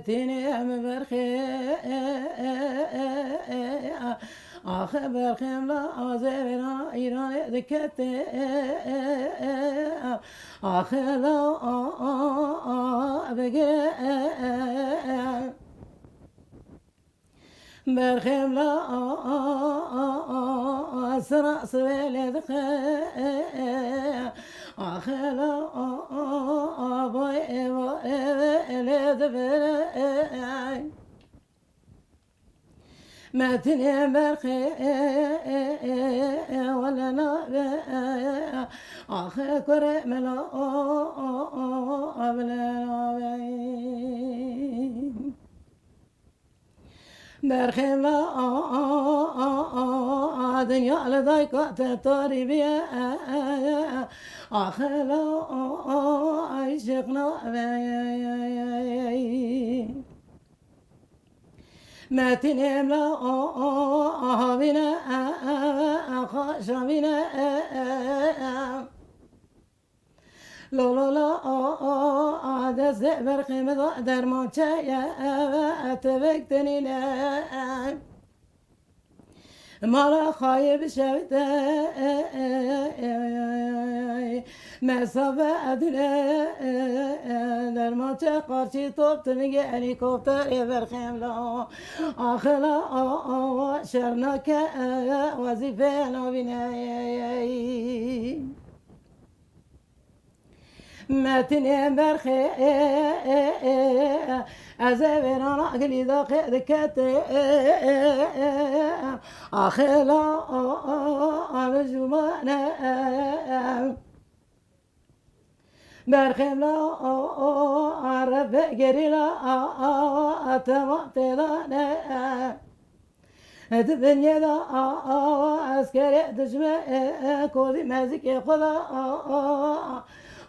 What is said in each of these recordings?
متيني أم برخي آخر برخيم لا أزيرنا إيران ذكتي آخر لا بقى برخيم لا أسرع سويل دخي آخر لا أبوي لدبر ما تني برخي ولا لا آخر كرة ملا أبلا برخيم لا دنيا لذيك تطري بيا آخر لا عشقنا ما تنام لا بنا خاش بنا لا لا لا عاد زبر خيمة درمان شيء تبكتني لا مالا خايب شوت ما صبا أدنى درمان قارشي طوب تنجي هليكوبتر يبرخيم لا آخلا شرناك وظيفة نوبيناي ما تنام برخي أزابر أنا أقلي ذاك ذكت أخلا بجمانا برخي لا عرف قريلا أتمت ذانا الدنيا ذا عسكري دجمة كودي مازك خدا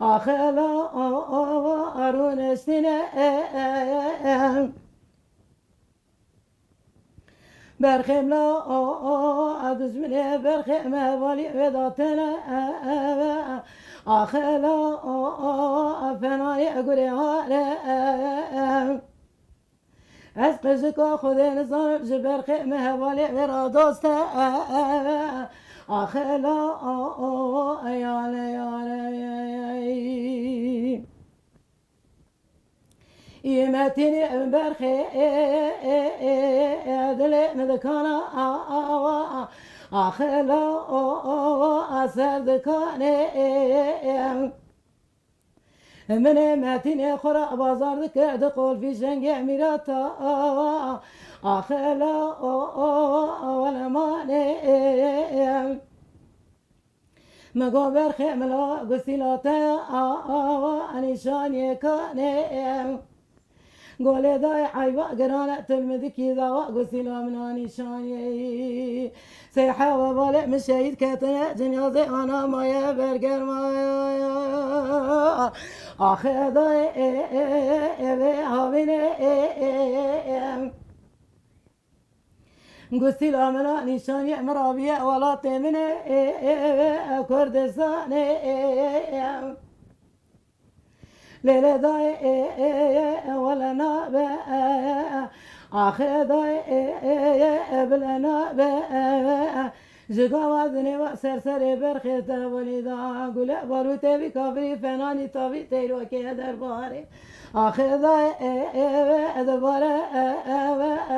أخلا أرون استنا برخيم لا أدزمني برخيم بالي وداتنا أخلا فناي أقولي هلا أسقزك خذين صنف جبرخيم بالي ورادوستا أخلا يا يمتني برخي دلي مذكانا أخلا أسر دكاني من متني خرا بازار ذكر دقول في شنق عميراتا أخلا ولا ماني مقابر خيملا قسيلاتا أنيشاني كاني قولي داي حيبا قرانة تلمذكي ذا قسيلا من أنيشاني سيحا وبالع مشايد كاتنا جنيازي وانا ما يبرقر ما آخر داي هابيني قسيلا من أنيشاني مرابية ولا تمني كردستاني ليلة داي ولا نابا آخر داي بلا نابا زقاوازني وسرسري برخيتا وليدا قول باروتي بكابري فناني طبي تيرو كي درباري آخر داي دبارة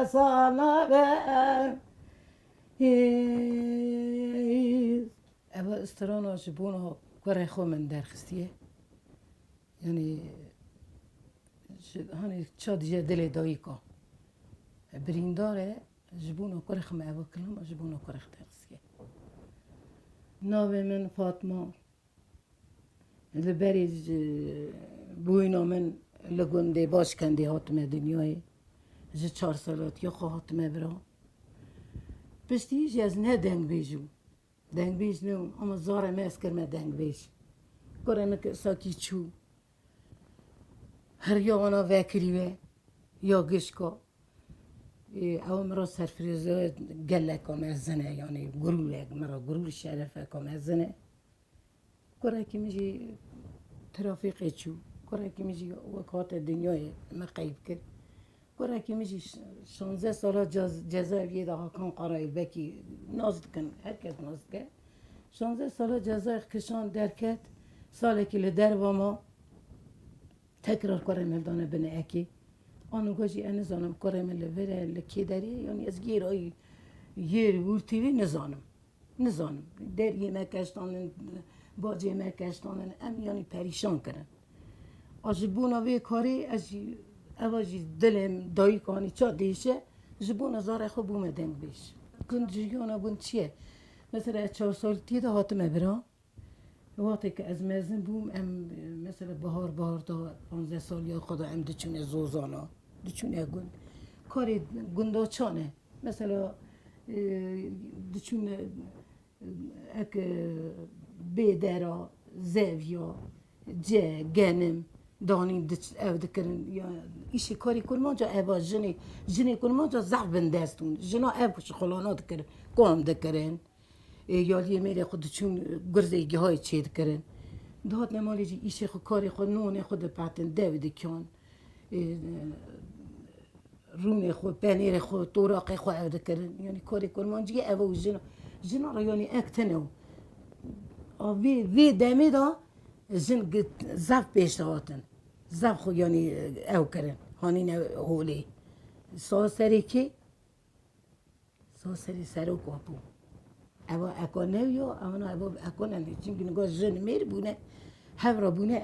صانا با أبا استرانو جبونه كوري خو من درخستيه يعني هاني تشاد جا دلي دايكا برينداره جبونه كورخ ما أبا كلام جبونه كورخ درخستيه ناوي من فاطمة لبريج بوينا من لگنده باش کندی هاتمه دنیای جه 4 سالات یا خو هاتمه برا پشتیش از نه دنگ بیجو دنگ بیج نو اما زاره مسکر ما دنگ بیج کرنه که ساکی چو هر یا آنا وکریوه یا گشکا او مرا سرفریزه گله کام از زنه یعنی گروله مرا گرول شرفه کام از زنه کرنه که میجی ترافیق چو کرنه که میجی وکات دنیای ما قیب کرد کرا که میشی 16 سال جزایری ده کان قرای بکی نازد کن هر کس نازد که 16 سال جزای کشان درکت سالی که لدر و ما تکرار کرم دانه بنه اکی آنو گوشی نزانم کرم لوره لکی داری یعنی از گیرایی یر ورتیوی نزانم در yemek کشتانن باج yemek کشتانن ام یعنی پریشان کردن از بونا وی کاری از اواجی دلم دایی کانی چا دیشه جبونا زاره خوب اومدن بیش کن جیانا بون چیه مثلا 4 سال تیده هاتم برا وقتی که از مزن بوم ام مثلا بهار تا 15 سال یا خدا ام دچونه زوزانا دچونه گند کاری گندا چانه مثلا دچونه اک بیدرا زویا جه گنم دانی او دکرن یا ایشی کاری کنم جا اوا جنی کنم جا زعب بندستون جنا او کش خلانا دکرن قام دکرن یا لیه میره خود چون گرزیگی های چی دکرن دهات نمالی جی ایشی خود کاری خود نونه خود پاتن دویده کن رونه خود پنیر خود توراق خود او دکرن یعنی کاری کنم جی اوا جنا را یعنی اکتنو وی دمی دا جن زف پیش هاتن زف خو یعنی او کرن هانی نه هولی ساسری کی ساسری سرو کاپو اوا اکانه یا اما اوا اکانه نه چون نگاه جن میر بونه هفرا بونه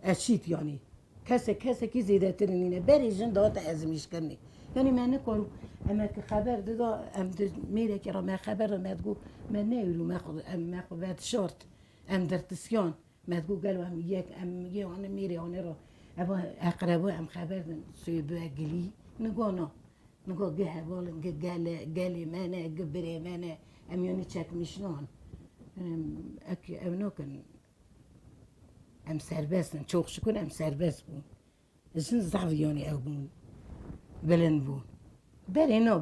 اشیت یعنی کسی کی زیاده ترینه بری جن داد ازمیش کنی یعنی من نکارم اما که خبر دادا ام میره که را من خبر را مدگو من نیرو من خود وقت شورت ام در تسیان مدگو قالوا ام یک ام یه آن میره آن را اما اقربا ام خبر سوی بگلی نگاه گه والم گلی منه گبری منه ام یعنی چک میشنان اکی ام نکن ام سربستن چوخ شکن ام سربست بون زن ضعف یعنی او بون بلند بون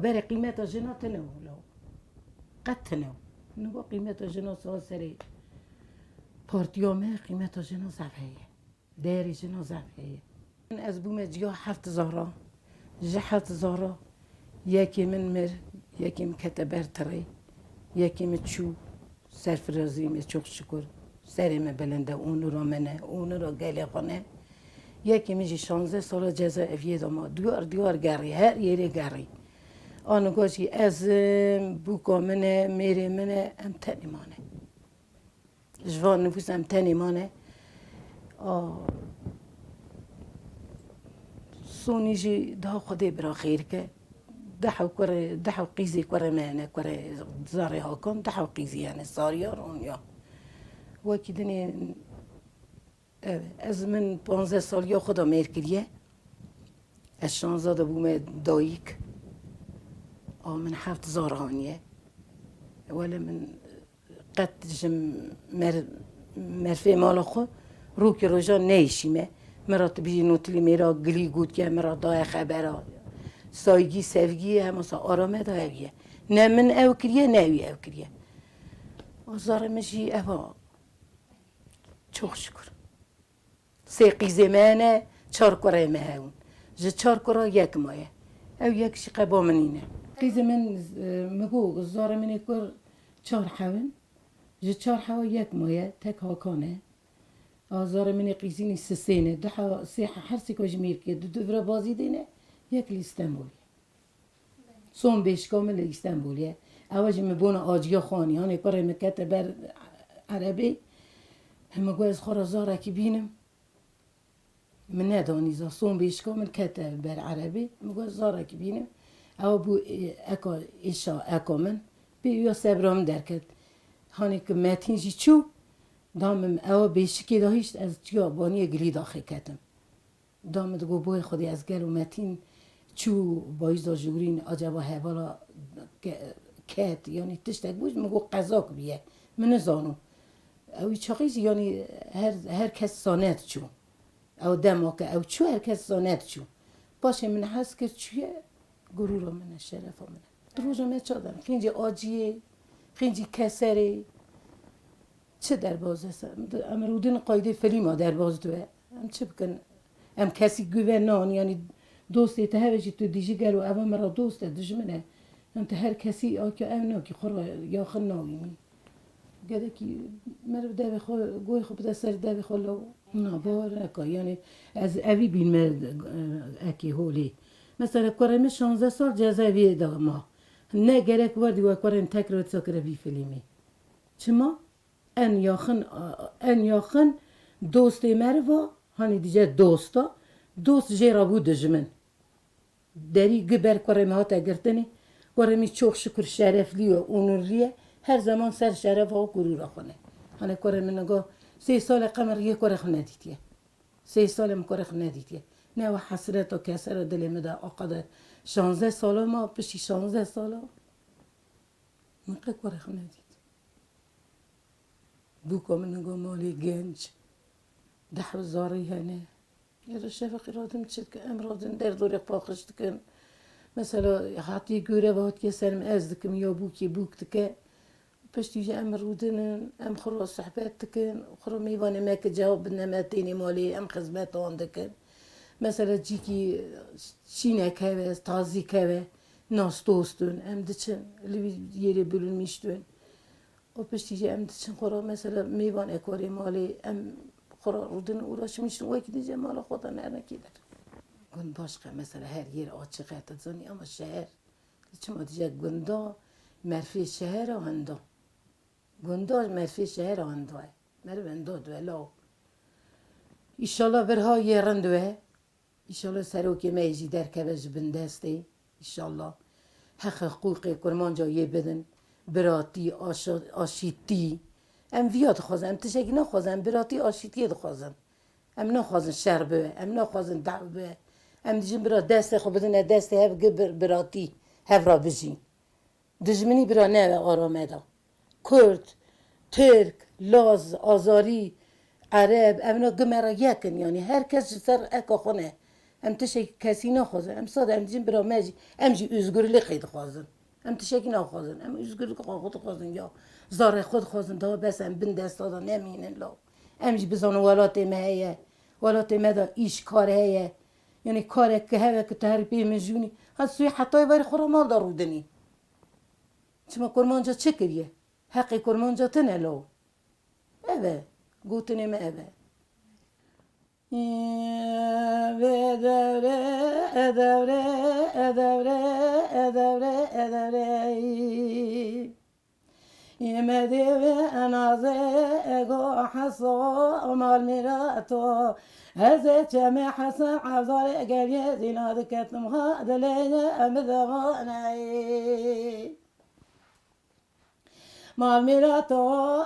بری قیمت جنا تنو لو قد تنو نگاه قیمت جنا سری پارتیامه قیمت جنا ضعفیه داری جنا ضعفیه من از بوم جیا 7,000 7,000 یکی من مر یکی من کتبر تری یکی من چو سرفرازی من چوخ شکر سری من بلنده اون را منه اون را گلی خانه یکی میجی 16 سال جزا افیه داما دیوار گری هر یری گری آنو گوشی از بوکا منه میری منه ام تنیمانه جوان نفوس ام تنیمانه سونی جی ده خودی برا خیر که دحو قیزی کره منه کره زاری ها کن دحو قیزی یعنی ساریارون یا وکی دنی از من 15 سال یا خدا میر کریه از 16 بوم دایک من 7,000 هانیه ولی من قد جم مرفه مال خو رو که روزا نیشیمه مرا تبیی نوتلی میرا گلی گود که مرا دای خبره سایگی سفگی هم مثلا آرامه داییه نه من او کریه نه وی او کریه آزار مشی اوا چوخ شکر سه قیزه منه 4 کره مهون ج 4 کره یک مایه او یک شی قبا منینه قیزه من مگو زار منی کر 4 حون ج 4 حوا یک مایه تک هاکانه آزار منی قیزینی سینه ده سه هر سی کج میر که دو برا بازی دینه یک لیستانبولی سون بیش کامل لیستانبولیه اواجی مبونه آجیا خانی هانی کره مکت بر عربی هم گو از خورازاره کی بینم من ندانیزا سون بیش کامل کت بر عربی مگو زاره کی بینم او بو اکا ایشا اکا من بیو صبرام درکت هانی که متین جی چو دامم او بیشکی داشت از جیا بانی گلی داخل کردم دامد گو بوی خودی از گل و متین چو بایزا جورین عجبا حوالا کت یعنی تشتک بود مگو قزاق بیه من زانو او چاقیز یعنی هر کس سانت چو او دماکه او چو هر کس سانت چو باشه من حس کرد چیه گرور منه شرف منه دروژ من چادم خینجی آجیه خینجی کسره چه در باز است؟ امرودین قایده فیلم ها در باز دوه. ام چه بکن؟ ام کسی گوه نان یعنی دوستی تهوجی تو دیجی گلو اول مرا دوست دجمنه انت هر کسی آکه امنا کی خورا یا خناوی می گده کی مرا ده خو گوی خو بده سر ده خو لو نبارک یعنی از اوی بین مرد اکی هولی مثلا کرم 16 سال جزاوی دا ما نه gerek var diyor karın tekrar sakra bir filmi. Çima en yakın dostu merva hani diye dosta dost jera bu dejmen. Deri giber karım hata girteni karımı çok şükür şerefli ve onurlu her zaman ser şeref ve gurur akone. Hani karımın ngo 3 سال قمر یک کار ندیدیه 3 سال کار ندیدیه نه و حسرت و کسر دلم ده آقا 16 سال ما پشی 16 سال من کار ندید بو کامن نگو مالی گنج 10,000 هنه یا شفقی رادم چید که امرادن در دوری پاخش دکن مثلا حتی گوره و حتی سرم از دکم یا بوک دکه پشتیجه ام رودن ام خرو صحبت دکن خرو میوانه ما که جواب نمتینی مالی ام خدمت آن دکن مثلا جی کی چینه که تازی که ناس دوستون ام دچن لیوی یری بلون میشتون و پشتیجه ام دچن خرو مثلا میوانه کاری مالی ام خرو رودن اوراش میشتون وکی دیجه مال خدا نرکی در گن باشقه مثلا هر یر آچه قطع زنی اما شهر چما دیجه گندا مرفی شهر و هندا گنداش مرفی شهر آندوه مر بندو دولاو ایشالا برها یه رندوه ایشالا سروکی میجی در کبج بندستی ایشالا حق حقوقی کرمانجا یه بدن براتی آشیتی ام ویاد خوازم ام تشکی نخوازم براتی آشیتی دخوازم ام نخوازم شربه ام نخوازم دعوه ام دیجم برا دست خو بدن دست هف براتی هف را بجی دجمنی برا نه آرامه دا کرد ترک لاز آزاری عرب امنا گمرا یکن یعنی هر کس سر اکا خونه ام تشکی کسی نخوازن ام ساده ام دیجم برا مجی ام جی özgürlük خید خوازن ام تشکی نخوازن ام özgürlük خود خوازن یا زار خود خوازن دا بس ام بند دست دادا نمینن لا ام جی بزن ولات مهیه ولات مدا ایش کار هیه یعنی کار که هوا که تهربی مجونی هست سوی حتی باری خورا مال دارودنی چما کرمانجا چه کریه حقی کرمانجا تنه لو اوه گوتنی ما اوه ادوره ادوره ادوره ادوره ادوره یمدی و انازه اگو حسو مال میراتو از چم حسن عزار گریه زیناد کتم ها دلیه امدوانه مال میراتو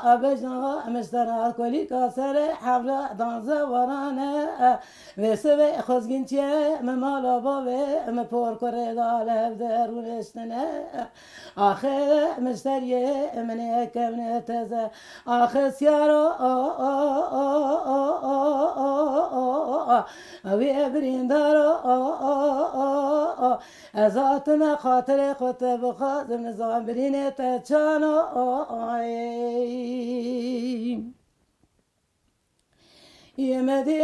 ابجنا مشترا کلی کاسر حفله دانزه ورانه و سوی خزگینچه ممالا باوه مپور کره داله درونشتنه آخر مشتریه منه کمنه تزه آخر سیارو اوی بریندارو ازاتنا خاطر خود بخوازم نظام برینه تچانو یمدی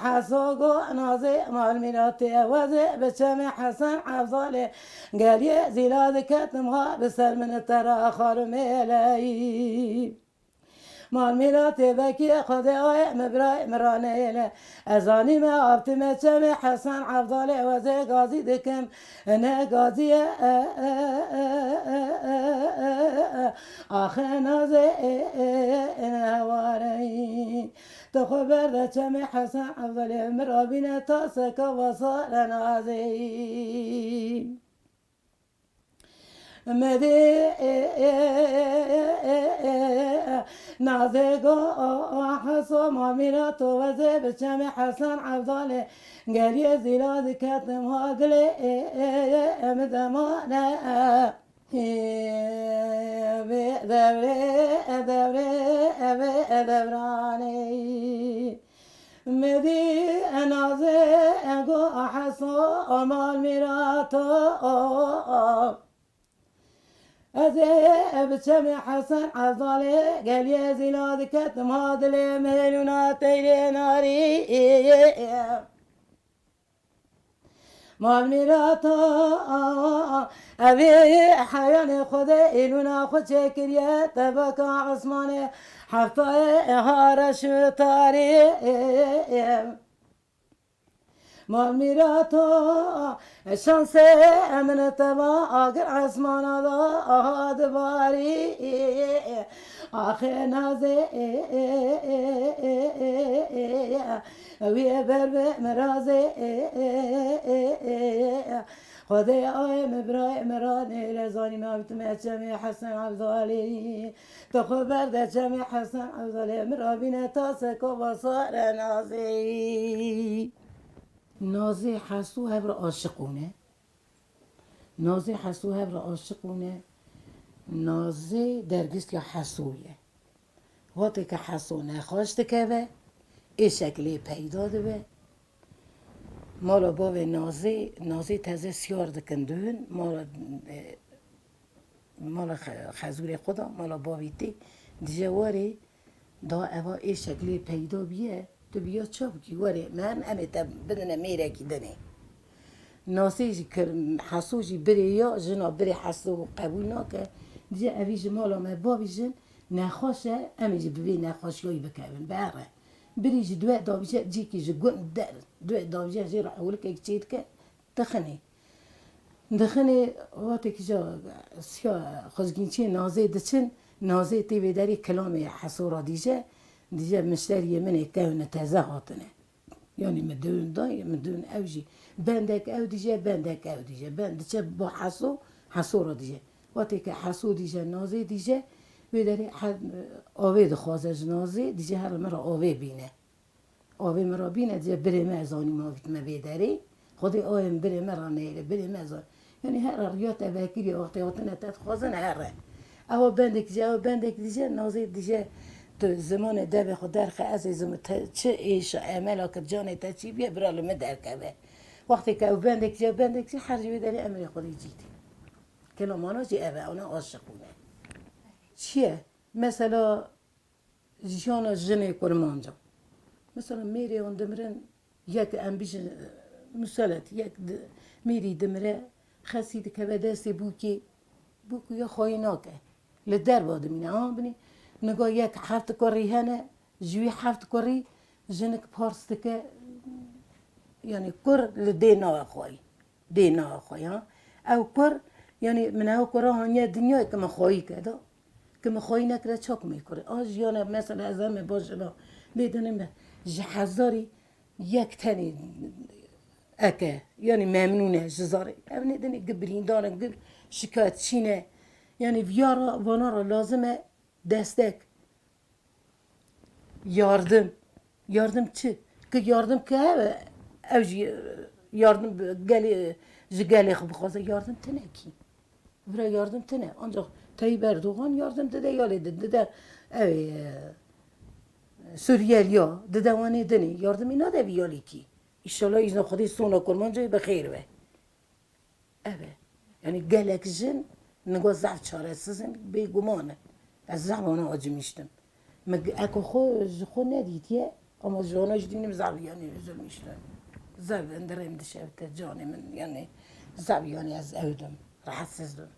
حساگو نازه مال میراتی وزه بچم حسن عفضاله گریه زیلاد کتم ها بسر من ترا خارمیلی مال میراتی بکی خدای مبرای مرانه ازانی ما آبتی مچم حسن عفضاله وزه گازی دکم نه گازی آخه نازه نواری تو خبر ده چم حسن عفضاله مرابینه تاسک وصال نازی مدی نازه گو حسو مامینا تو وزه بچم حسن عفضاله گریه زیلاد کتم ها دلی امدمانه دوره دوره دورانی مدی نازه گو حسو مال میراتو از بچم حسن عضاله قال زیناد کتم هادله میلونات ناری مالمیراتا اوی حیان خود ایلونا خود چکریه تبکا عثمانه حفتای هارش تاریم مالمیراتا شانس امن تبا آگر عثمان آد باری آخه نازه وی بر به مرازه خدای آی مبرای مرانه رزانی مابت جمع حسن عبدالی تو خبر ده جمع حسن عبدالی مرابینه تاسک و بصار نازی نازی حسو هبر عاشقونه نازی حسو هبر عاشقونه نازی درگیست یا حسویه وقتی که حسو نخواشت که به این شکلی پیدا به مالا باب نازی تازه سیار دکندون مالا خزور خدا مالا بابی تی دیجه واری دا اوا این شکلی پیدا بیه تو بیا چا بکی واری من امی تا بدنه میره کی دنه نازی حسوجی بری یا جنا بری حسو قبول ناکه دیجه اوی جمالا ما بابی جن نخواشه امی جی ببی نخواشیایی بکرن بره بریج دوه داویجه جی کی جگون در دوه داویجه جی را اول که چید که دخنه وقتی که جا سیا خزگینچی نازه دچن نازه تیوی داری کلام حسورا دیجه مشتری منه که نتازه هاتنه یعنی مدون دای مدون اوجی بندک او دیجه بند چه با حسورا دیجه وقتی که حسو دیجه نازه دیجه بیداری آوه دخوازه جنازه دیجه هر مرا آوه بینه آوه مرا بینه دیجه بره مزانی ما بیتمه بیداری خودی آوه بره مرا نیره بره مزان یعنی هر ریات اوکیری وقتی آتنه تد خوازن هره او بندک دیجه نازه دیجه تو زمان دب خود درخ عزیزم چه ایش عملا که جانه تا چی بیه برالو مدرکه وقتی که او بندک دیجه هر جوی داری امری خودی جیدی کلامانا جی اوه اونا عاشقونه چیه؟ مثلا جیانا جنه کرمانجا مثلا میری اون دمرن یک انبیش مسلط یک میری دمره خسید که به دستی بوکی یا خواهی ناکه لدر باده مینه بینی نگاه یک هفت کاری هنه جوی هفت کاری جنک پارست که یعنی کر لده ناه خواهی ها او کر یعنی من او کره هانیه دنیای که من خواهی کرده که مخواهی نکره چاک میکنه جیانه مثلا از همه باشه لیدنم هزاری یک تنی اکه یعنی ممنونه جزاره اونه دنی گبرین داره شکایت چینه یعنی ویارا وانا را لازمه دستک یاردم چی؟ که یاردم که اوجی یاردم گلی خب خواسته یاردم تنه کی؟ برای یاردم تنه آنجا تایی بردوغان یاردم داده یالی داده سوریالیا داده وانی دنی یاردم اینا ده بیالی کی ایشالا ایزنا خودی سونا کرمان جای بخیر به یعنی گلک جن نگاه زعف چاره سزن بیگمانه از زعبانه آجی میشتم اکو خو ندیدیه اما جاناش دینیم زعبیانی رزل میشتم زعب اندرم دشبته جانی من یعنی زعبیانی از اودم راحت سزدم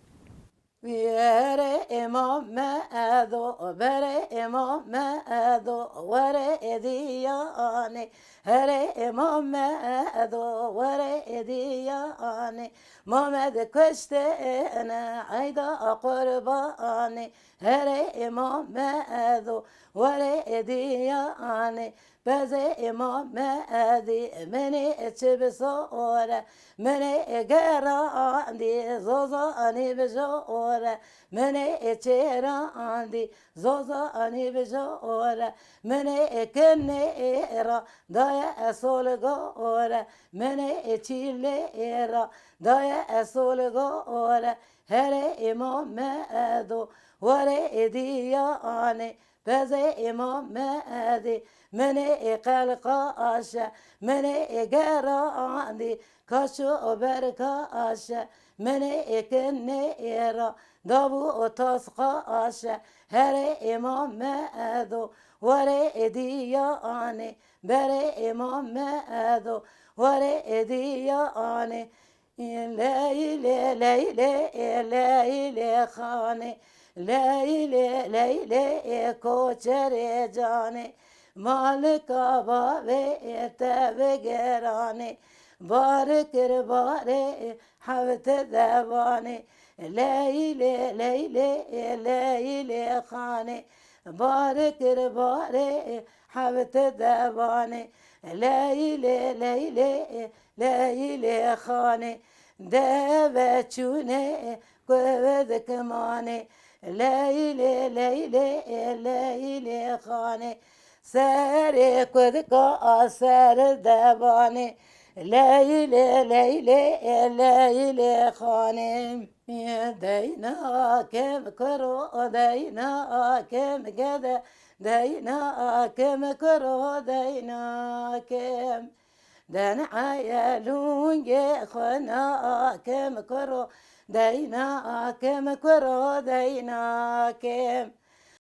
ویره امام ادو بره امام ادو وره ادیانه هره امام ادو وره ادیانه محمد کشته انا عیدا قربانه هره امام ادو وره ادیانه بزه امام ادی منی چه بسوره منی گراندی زوزانی بجوره منی چراندی زوزانی بجوره منی کنی را دای اصول گوره منی چیلی را دای اصول گوره هر امام ادو وره ادیانه بزي إمام مهدي مني قلقاشة مني قراندي كشو بركاشة مني كنيرة دابو تسقاشة هري إمام مهدو وري دياني بري إمام مهدو وري دياني ليلي ليلي ليلي خاني ليلي ليلي کوچر جاني مالك بابي تبقراني باركر باري حبت ذباني ليلي ليلي ليلي خاني باركر باري حبت ذباني ليلي ليلي ليلي خاني دبچونه قوذ كماني ليلي ليلي ليلي خاني ساري قذكا سار دباني ليلي ليلي ليلي خاني دينا كم كرو دينا كم قد دينا كم كرو دينا كم دن عيالونجي خنا كم كرو دينا كم كرو دينا كم